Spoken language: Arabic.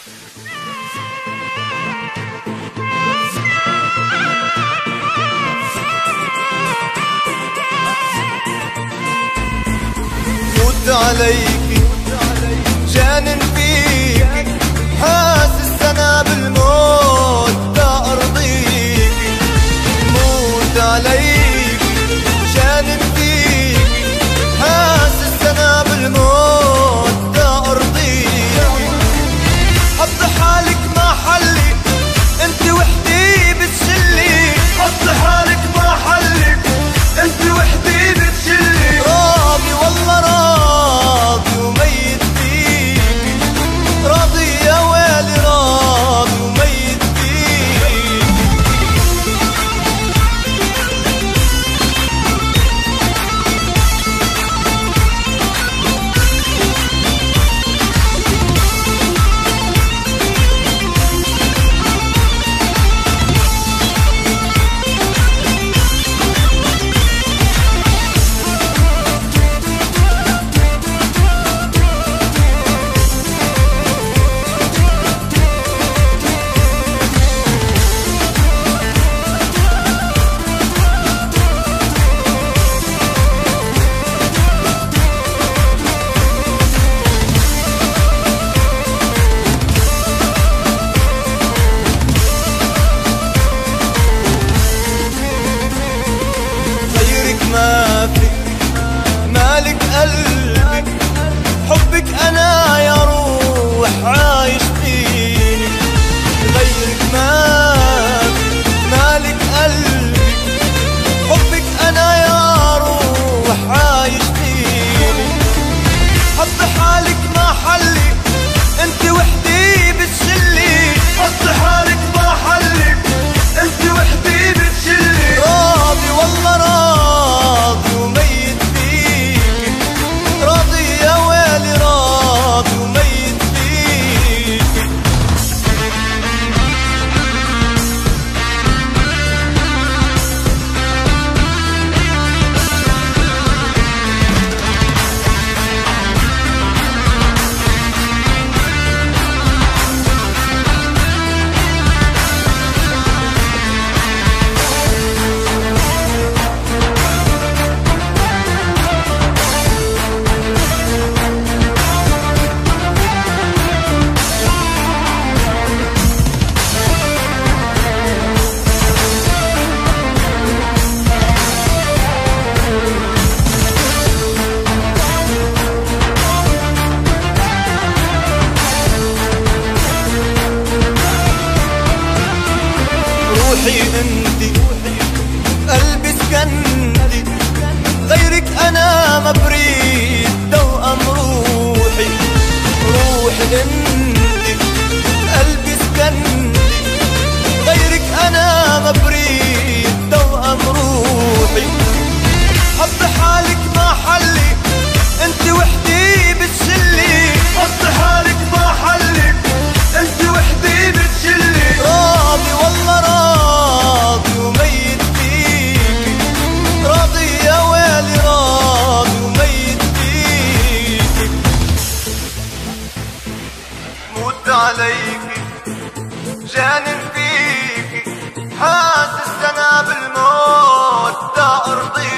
فوت عليكي جانن فيكي، حاسس انا بالموت دا ارضيكي. موت عليكي جانن فيكي، حاسس انا بالموت دا ارضيكي. حط حالك محلي انت وحدي بتشلي، حط حالك محلي انت وحدي بتشلي. راضي والله راضي وميت فيكي، راضي يا ويلي راضي وميت فيكي. مالك قلبك، حبك انا يا روح عايش فيني. غيرك ما في، مالك قلبك، حبك انا يا روح عايش فيني. حط حالك محلي انت وحدي بتشلي، حط حالك محلي انت وحدي بتشلي. راضي والله راضي وميت فيكي، راضي يا ويلي راضي وميت فيكي. روحي انتي قلبي سكنتي، غيرك انا ما بريد توأم روحي. روحي انتي قلبي سكنتي، غيرك انا ما بريد توأم روحي. حط حالك محلي انت وحدي بتشلي، حط حالك محلي انت وحدي بتشلي. راضي والله راضي وميت فيكي، راضي يا ويلي راضي وميت فيكي. موت عليكي جانن فيكي، حاسس انا بالموت دا ارضيكي.